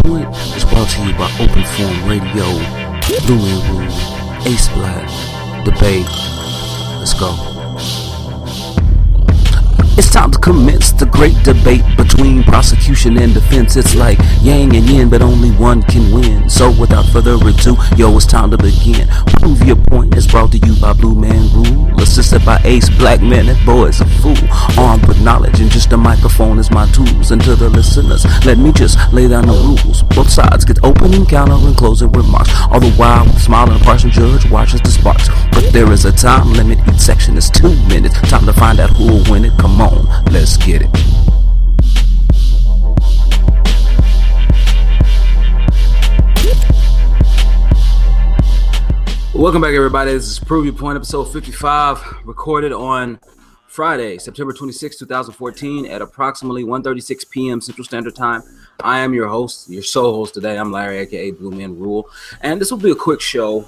Point is brought to you by Open Form Radio, Blue Man Rule, Ace Black, Debate. Let's go. It's time to commence the great debate between prosecution and defense. It's like yang and yin, but only one can win. So without further ado, yo, it's time to begin. Prove your point is brought to you by Blue Man Rule, assisted by Ace Black. Man, that boy's a fool. Armed with knowledge and just a microphone is my tools. And to the listeners, let me just lay down the rules. Both sides get opening, counter, and closing remarks. All the while, with a smile and a partial judge watches the sparks. But there is a time limit. Each section is 2 minutes. Time to find out who'll win it. Come on. Let's get it. Welcome back, everybody. This is Prove Your Point, episode 55, recorded on Friday, September 26, 2014 at approximately 1:36 p.m. Central Standard Time. I am your host, your sole host today. I'm Larry, aka Blue Man Rule, and this will be a quick show,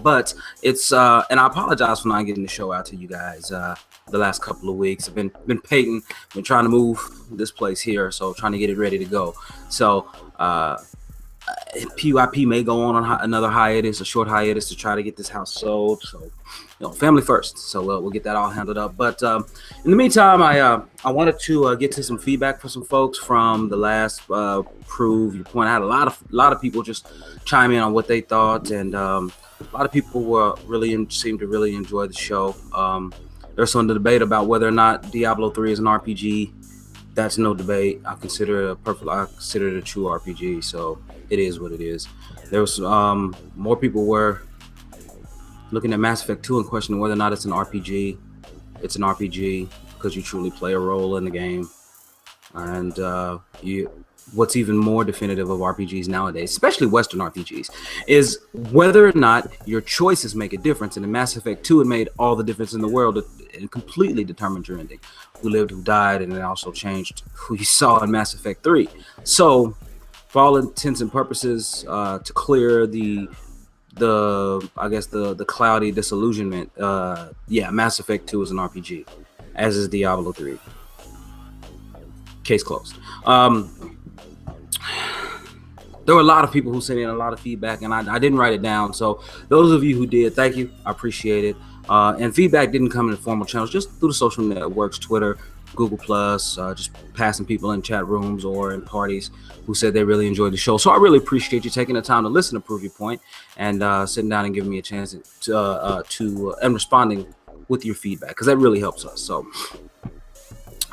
but it's and I apologize for not getting the show out to you guys the last couple of weeks. I've been painting, been trying to move this place here, so trying to get it ready to go. So PYP may go on another hiatus, a short hiatus, to try to get this house sold. So, family first. So we'll get that all handled up. But in the meantime, I wanted to get to some feedback from some folks from the last Prove Your Point. I had a lot of people just chime in on what they thought, and a lot of people seemed to really enjoy the show. There's some debate about whether or not Diablo 3 is an RPG. That's no debate. I consider it a true RPG, so it is what it is. There was more people were looking at Mass Effect 2 and questioning whether or not it's an RPG. It's an RPG because you truly play a role in the game. And what's even more definitive of RPGs nowadays, especially Western RPGs, is whether or not your choices make a difference. And in Mass Effect 2, it made all the difference in the world. It completely determined your ending. Who lived, who died, and it also changed who you saw in Mass Effect 3. So, for all intents and purposes, to clear the cloudy disillusionment, Mass Effect 2 is an RPG, as is Diablo 3. Case closed. There were a lot of people who sent in a lot of feedback, and I didn't write it down. So those of you who did, thank you. I appreciate it. And feedback didn't come in formal channels, just through the social networks, Twitter, Google+, just passing people in chat rooms or in parties who said they really enjoyed the show. So I really appreciate you taking the time to listen to Prove Your Point and sitting down and giving me a chance to and responding with your feedback, because that really helps us. So.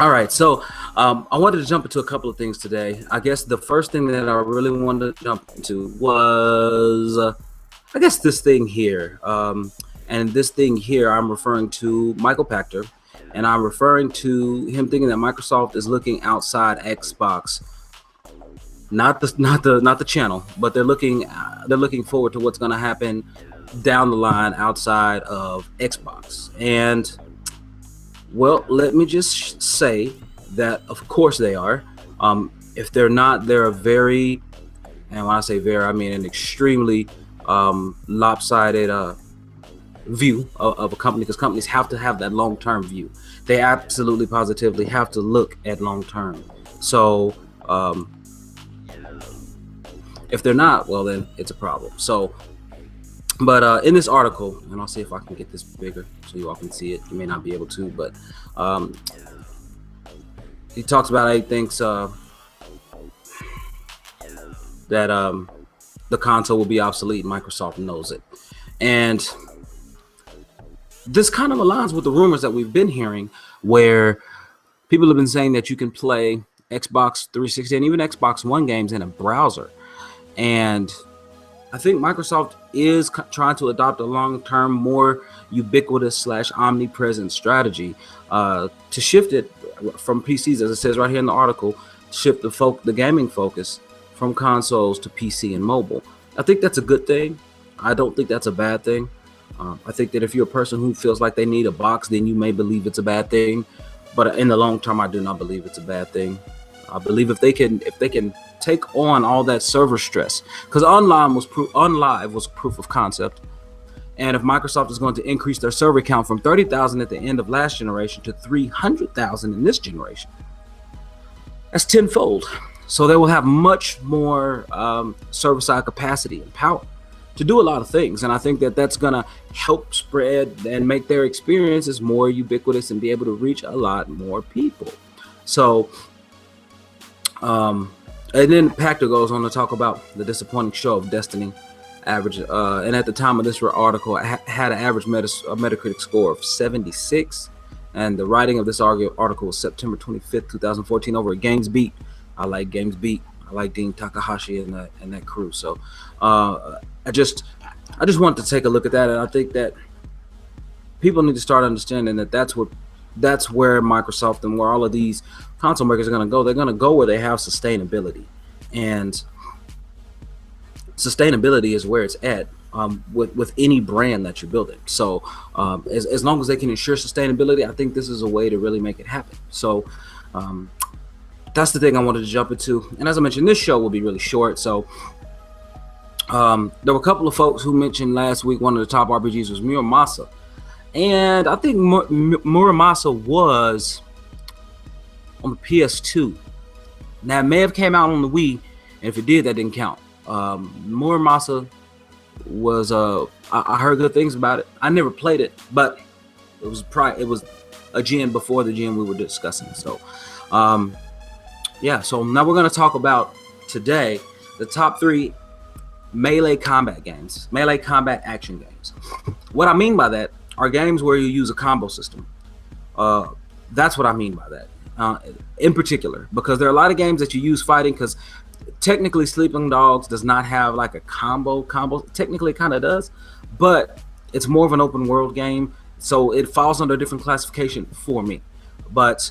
All right, so I wanted to jump into a couple of things today. I guess the first thing that I really wanted to jump into was, this thing here. And this thing here, I'm referring to Michael Pachter, and I'm referring to him thinking that Microsoft is looking outside Xbox, not the channel, but they're looking forward to what's going to happen down the line outside of Xbox. And well, let me just say that, of course, they are. If they're not, they're a very, and when I say very, I mean an extremely lopsided view of a company, because companies have to have that long-term view. They absolutely positively have to look at long-term. So if they're not, well, then it's a problem. So, but in this article, and I'll see if I can get this bigger so you all can see it. You may not be able to, but he talks about how he thinks that the console will be obsolete. Microsoft knows it. And this kind of aligns with the rumors that we've been hearing, where people have been saying that you can play Xbox 360 and even Xbox One games in a browser. And I think Microsoft is trying to adopt a long-term, more ubiquitous / omnipresent strategy to shift it from PCs, as it says right here in the article, shift the gaming focus from consoles to PC and mobile. I think that's a good thing. I don't think that's a bad thing. I think that if you're a person who feels like they need a box, then you may believe it's a bad thing. But in the long term, I do not believe it's a bad thing. I believe if they can take on all that server stress, because OnLive was proof of concept, and if Microsoft is going to increase their server count from 30,000 at the end of last generation to 300,000 in this generation, that's tenfold. So they will have much more server side capacity and power to do a lot of things. And I think that that's going to help spread and make their experiences more ubiquitous and be able to reach a lot more people. So, and then Pactor goes on to talk about the disappointing show of Destiny. Average, and at the time of this article, I had an average Metacritic score of 76. And the writing of this article was September 25th, 2014, over at Games Beat. I like Games Beat. I like Dean Takahashi and that crew. So I just wanted to take a look at that, and I think that people need to start understanding that that's where Microsoft and where all of these console makers are going to go. They're going to go where they have sustainability, and sustainability is where it's at with any brand that you're building. So as long as they can ensure sustainability, I think this is a way to really make it happen. So that's the thing I wanted to jump into. And as I mentioned, this show will be really short. So there were a couple of folks who mentioned last week one of the top RPGs was Muramasa. And I think Muramasa was on the PS2. Now, it may have came out on the Wii, and if it did, that didn't count. Muramasa was I heard good things about it. I never played it, but it was a gen before the gen we were discussing. So so now we're going to talk about today the top 3 melee combat games, melee combat action games. What I mean by that are games where you use a combo system. That's what I mean by that in particular, because there are a lot of games that you use fighting, because technically Sleeping Dogs does not have like a combo. Technically it kind of does, but it's more of an open world game, so it falls under a different classification for me. But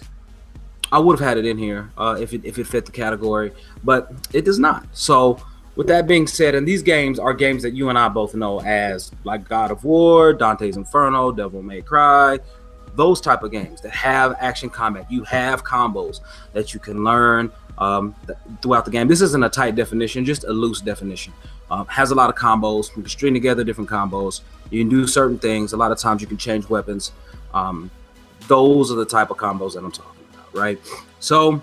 I would have had it in here if it fit the category, but it does not. So with that being said, and these games are games that you and I both know as like God of War, Dante's Inferno, Devil May Cry, those type of games that have action combat. You have combos that you can learn throughout the game. This isn't a tight definition, just a loose definition. Has a lot of combos. You can string together different combos. You can do certain things. A lot of times you can change weapons. Those are the type of combos that I'm talking about, right? So,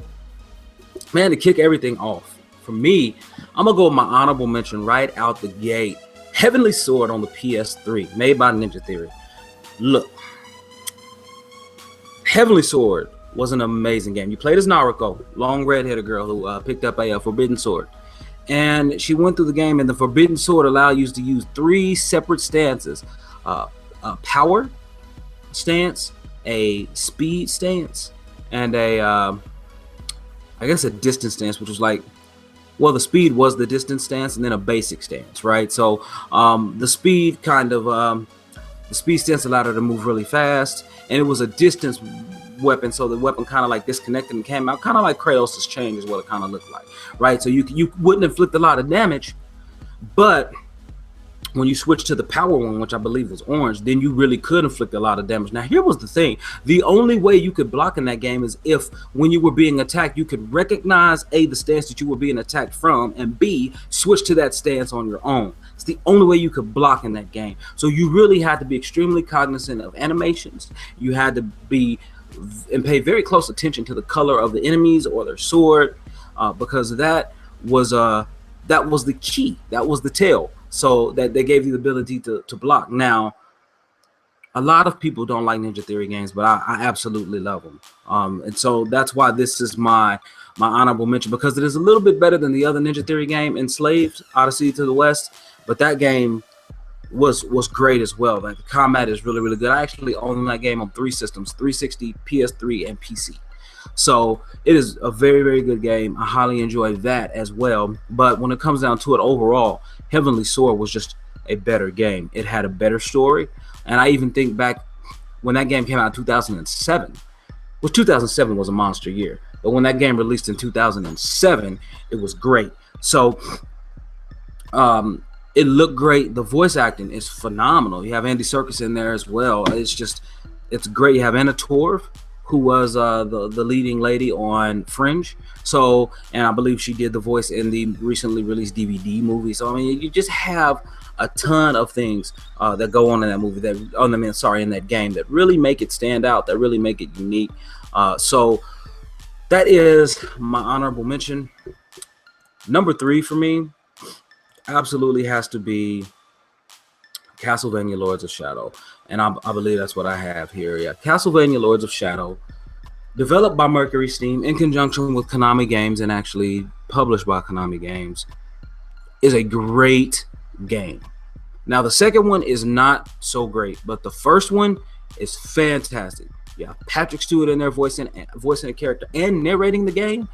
man, to kick everything off, for me, I'm going to go with my honorable mention right out the gate. Heavenly Sword on the PS3, made by Ninja Theory. Look, Heavenly Sword was an amazing game. You played as Naruto, long red-headed girl who picked up a forbidden sword. And she went through the game, and the forbidden sword allowed you to use 3 separate stances. A power stance, a speed stance, and a distance stance, which was like, well, the speed was the distance stance, and then a basic stance, right? So the speed the speed stance allowed her to move really fast, and it was a distance weapon, so the weapon kind of like disconnected and came out, kind of like Kratos' chain is what it kind of looked like, right? So you wouldn't inflict a lot of damage, but when you switch to the power one, which I believe was orange, then you really could inflict a lot of damage. Now, here was the thing. The only way you could block in that game is if, when you were being attacked, you could recognize, A, the stance that you were being attacked from, and B, switch to that stance on your own. It's the only way you could block in that game. So you really had to be extremely cognizant of animations. You had to be and pay very close attention to the color of the enemies or their sword, because that was the key. That was the tell. So that they gave you the ability to block. Now, a lot of people don't like Ninja Theory games, but I absolutely love them. And so that's why this is my honorable mention, because it is a little bit better than the other Ninja Theory game, Enslaved, Odyssey to the West. But that game was great as well. Like, the combat is really, really good. I actually own that game on 3 systems, 360, PS3, and PC. So it is a very, very good game. I highly enjoy that as well. But when it comes down to it, overall, Heavenly Sword was just a better game. It had a better story. And I even think back when that game came out in 2007, well, 2007 was a monster year. But when that game released in 2007, it was great. So it looked great. The voice acting is phenomenal. You have Andy Serkis in there as well. It's great. You have Anna Torv, who was the leading lady on Fringe. So, and I believe she did the voice in the recently released DVD movie. So, I mean, you just have a ton of things that go on in that movie, in that game, that really make it stand out, that really make it unique. So that is my honorable mention. Number 3 for me absolutely has to be Castlevania Lords of Shadow. And I believe that's what I have here. Yeah, Castlevania Lords of Shadow, developed by Mercury Steam in conjunction with Konami Games and actually published by Konami Games, is a great game. Now, the second one is not so great, but the first one is fantastic. Yeah, Patrick Stewart in there voicing a character and narrating the game.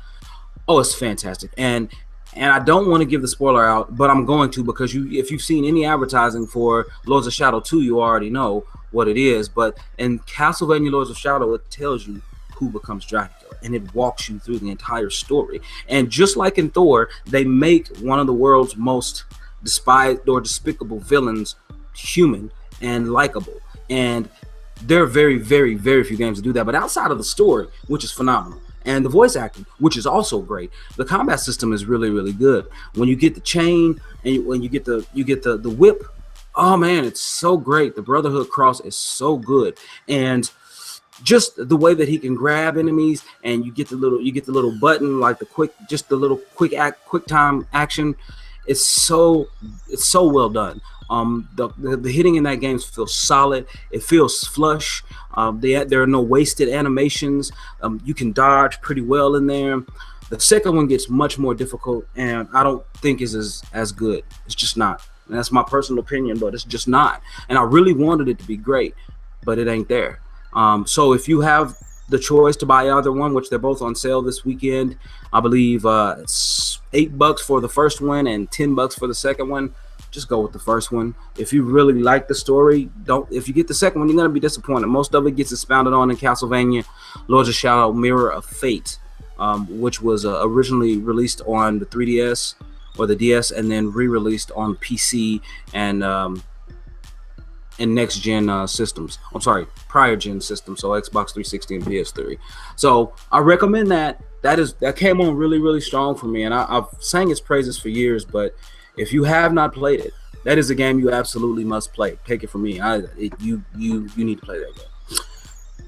Oh, it's fantastic. And I don't want to give the spoiler out, but I'm going to, because if you've seen any advertising for Lords of Shadow 2, you already know what it is. But in Castlevania Lords of Shadow, it tells you who becomes Dracula, and it walks you through the entire story. And just like in Thor, they make one of the world's most despised or despicable villains human and likable. And there are very, very, very few games to do that. But outside of the story, which is phenomenal, and the voice acting, which is also great, the combat system is really, really good. When you get the chain and when you get the whip, oh man, it's so great. The Brotherhood Cross is so good, and just the way that he can grab enemies, and you get the little button, like the quick time action. It's so well done. The hitting in that game feels solid. It feels flush. There are no wasted animations. You can dodge pretty well in there. The second one gets much more difficult, and I don't think is as good. It's just not. And that's my personal opinion, but it's just not. And I really wanted it to be great, but it ain't there. So if you have the choice to buy either one, which they're both on sale this weekend, I believe it's $8 for the first one and $10 for the second one. Just go with the first one. If you really like the story, if you get the second one, you're gonna be disappointed. Most of it gets expounded on in Castlevania Lords of Shadow Mirror of Fate, which was originally released on the 3DS or the DS, and then re-released on PC and next gen systems. I'm sorry, prior gen systems, so Xbox 360 and PS3. So I recommend that. That came on really, really strong for me, and I've sang its praises for years. But if you have not played it, that is a game you absolutely must play. Take it from me. You need to play that game.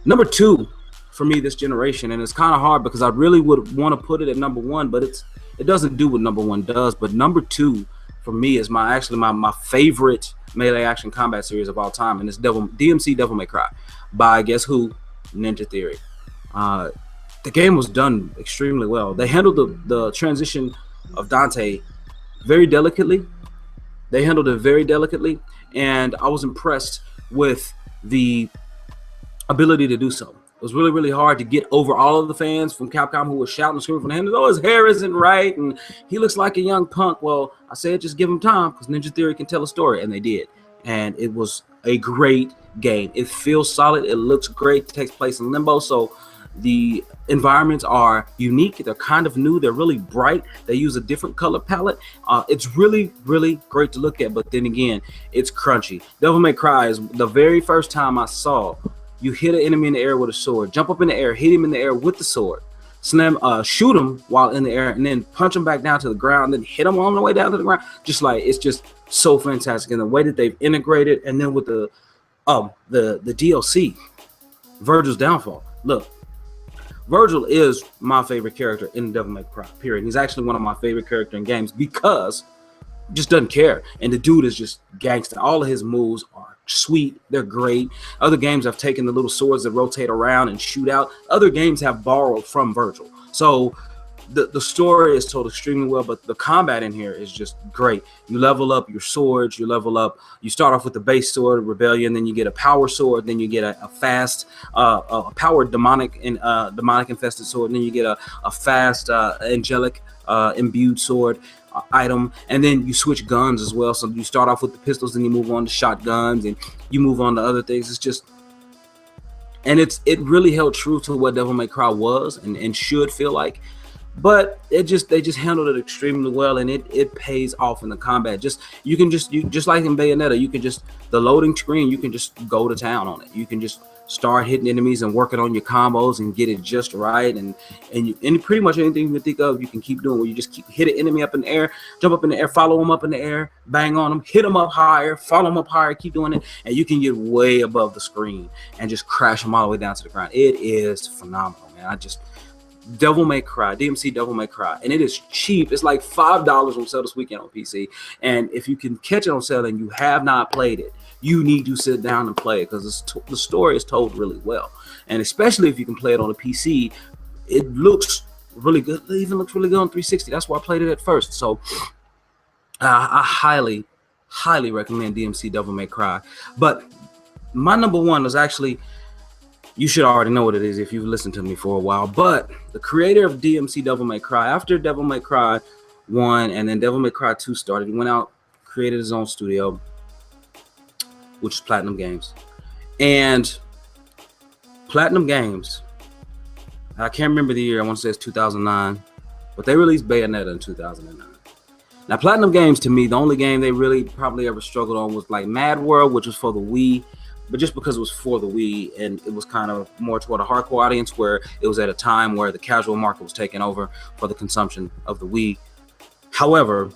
Number 2 for me this generation, and it's kind of hard because I really would want to put it at number 1, but it doesn't do what number 1 does. But number 2 for me is my favorite melee action combat series of all time, and it's DMC Devil May Cry by guess who? Ninja Theory. The game was done extremely well. They handled the transition of Dante very delicately. They handled it very delicately, and I was impressed with the ability to do so. It was really, really hard to get over all of the fans from Capcom who were shouting and screaming from the hand, oh, his hair isn't right, and he looks like a young punk. Well, I said just give him time, because Ninja Theory can tell a story, and they did. And it was a great game. It feels solid. It looks great. It takes place in Limbo, so the environments are unique. They're kind of new. They're really bright. They use a different color palette. It's really, really great to look at, but then again, it's crunchy. Devil May Cry is the very first time I saw you hit an enemy in the air with a sword, jump up in the air, hit him in the air with the sword, shoot him while in the air, and then punch him back down to the ground, then hit him on the way down to the ground. It's just so fantastic. And the way that they've integrated, and then with the DLC, Virgil's Downfall. Look, Virgil is my favorite character in Devil May Cry, period. He's actually one of my favorite characters in games because he just doesn't care. And the dude is just gangster. All of his moves are sweet. They're great. Other games have taken the little swords that rotate around and shoot out. Other games have borrowed from Virgil. So the story is told extremely well, but the combat in here is just great. You level up your swords, you level up, you start off with the base sword, Rebellion, then you get a power sword, then you get a fast, a powered demonic infested sword, and then you get a fast, angelic imbued sword item, and then you switch guns as well. So you start off with the pistols, then you move on to shotguns, and you move on to other things. It's just, and it really held true to what Devil May Cry was and should feel like. But they just handled it extremely well, and it pays off in the combat. You just like in Bayonetta, you can just, the loading screen, you can just go to town on it. You can just start hitting enemies and working on your combos and get it just right, and pretty much anything you can think of, you can keep doing. Where you just hit an enemy up in the air, jump up in the air, follow them up in the air, bang on them, hit them up higher, follow them up higher, keep doing it, and you can get way above the screen and just crash them all the way down to the ground. It is phenomenal, man. Devil May Cry, DMC Devil May Cry, and it is cheap. It's like $5 on sale this weekend on PC. And if you can catch it on sale and you have not played it, you need to sit down and play it, because the story is told really well. And especially if you can play it on a PC, it looks really good. It even looks really good on 360. That's why I played it at first. So I highly, highly recommend DMC Devil May Cry. But my number one was actually, you should already know what it is if you've listened to me for a while, but the creator of DMC Devil May Cry, after Devil May Cry 1 and then Devil May Cry 2 started, he went out, created his own studio, which is Platinum Games. And Platinum Games, I can't remember the year, I want to say it's 2009, but they released Bayonetta in 2009. Now, Platinum Games, to me, the only game they really probably ever struggled on was like Mad World, which was for the Wii. But just because it was for the Wii and it was kind of more toward a hardcore audience, where it was at a time where the casual market was taking over for the consumption of the Wii. However,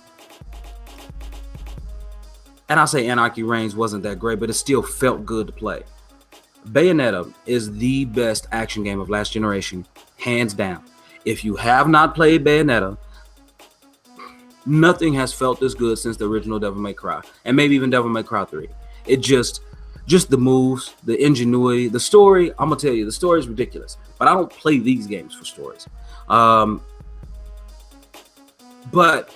and I'll say Anarchy Reigns wasn't that great, but it still felt good to play. Bayonetta is the best action game of last generation, hands down. If you have not played Bayonetta, nothing has felt this good since the original Devil May Cry, and maybe even Devil May Cry 3. It just the moves, the ingenuity, the story. I'm gonna tell you, the story is ridiculous, but I don't play these games for stories. But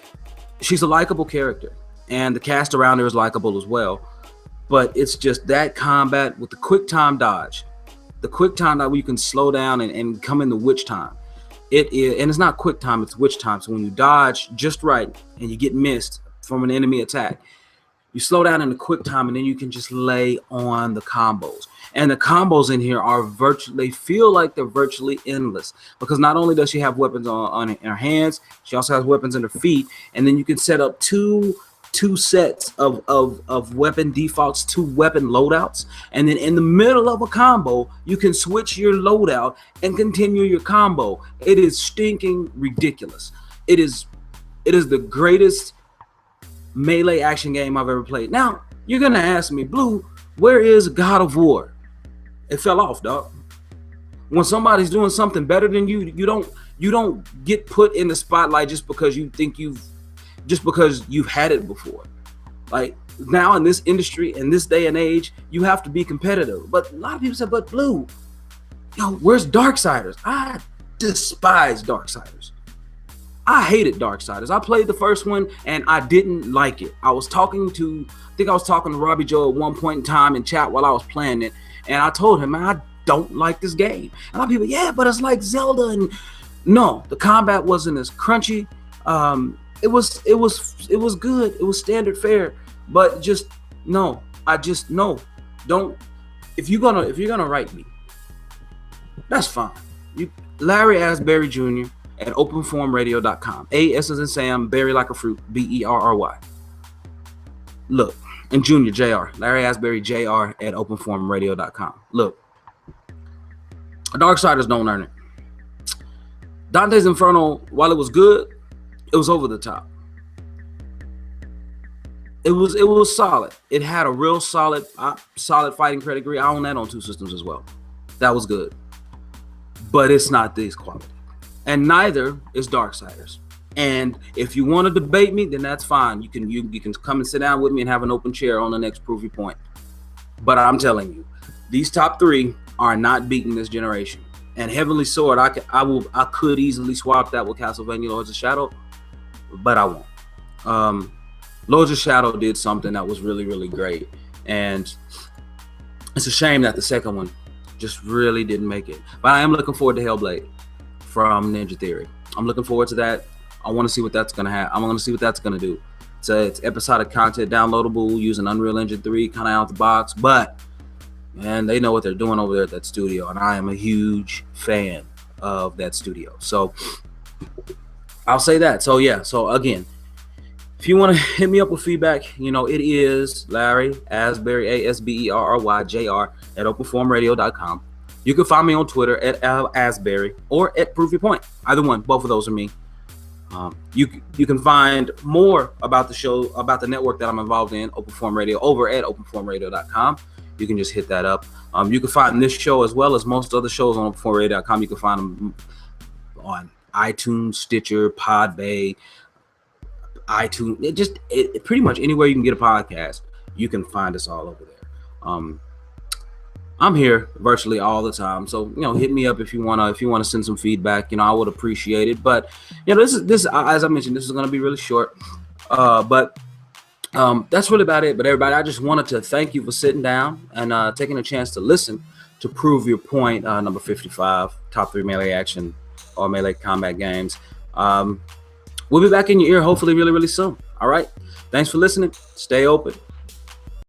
she's a likable character, and the cast around her is likable as well. But it's just that combat with the quick time dodge, where you can slow down and come into witch time. It is, and it's not quick time, it's witch time. So when you dodge just right and you get missed from an enemy attack, you slow down in the quick time, and then you can just lay on the combos. And the combos in here are they feel like they're virtually endless, because not only does she have weapons in her hands, she also has weapons in her feet. And then you can set up two sets of weapon defaults, 2 weapon loadouts. And then in the middle of a combo, you can switch your loadout and continue your combo. It is stinking ridiculous. It is the greatest melee action game I've ever played. Now, you're gonna ask me, Blue, where is God of War? It fell off, dog. When somebody's doing something better than you, you don't get put in the spotlight just because you've had it before. Like, now in this industry, in this day and age, you have to be competitive. But a lot of people say, but Blue, where's Darksiders? I despise Darksiders. I hated Darksiders. I played the first one and I didn't like it. I was talking to Robbie Joe at one point in time in chat while I was playing it, and I told him, man, I don't like this game. And a lot of people, yeah, but it's like Zelda. And no, the combat wasn't as crunchy. It was good. It was standard fare, but just no. Don't. If you're gonna write me, that's fine. Larry Asbury Jr. at openformradio.com. A S as in Sam, Berry like a fruit, Berry. Look, and Junior, Jr. Larry Asbury Jr. at openformradio.com. Look, Darksiders don't earn it. Dante's Inferno, while it was good, it was over the top. It was solid. It had a real solid fighting pedigree. I own that on 2 systems as well. That was good. But it's not this quality. And neither is Darksiders. And if you want to debate me, then that's fine. You can come and sit down with me and have an open chair on the next Proof Your Point. But I'm telling you, these top 3 are not beating this generation. And Heavenly Sword, I could easily swap that with Castlevania Lords of Shadow, but I won't. Lords of Shadow did something that was really, really great. And it's a shame that the second one just really didn't make it. But I am looking forward to Hellblade from Ninja Theory. I'm looking forward to that. I want to see what that's going to have. I want to see what that's going to do. It's episodic content, downloadable, using Unreal Engine 3, kind of out the box. But, man, they know what they're doing over there at that studio. And I am a huge fan of that studio. So, I'll say that. So, yeah. So, again, if you want to hit me up with feedback, it is Larry Asbury, Asberry Jr. at openformradio.com. You can find me on Twitter at Asbury or at Proof Your Point. Either one, both of those are me. You can find more about the show, about the network that I'm involved in, Openform Radio, over at openformradio.com. You can just hit that up. You can find this show as well as most other shows on openformradio.com. You can find them on iTunes, Stitcher, Podbay, iTunes. Pretty much anywhere you can get a podcast, you can find us all over there. I'm here virtually all the time, so hit me up if you wanna send some feedback. I would appreciate it. But this as I mentioned, this is gonna be really short. But that's really about it. But everybody, I just wanted to thank you for sitting down and taking a chance to listen to Prove Your Point, number 55, top 3 melee action or melee combat games. We'll be back in your ear hopefully really, really soon. All right. Thanks for listening. Stay open.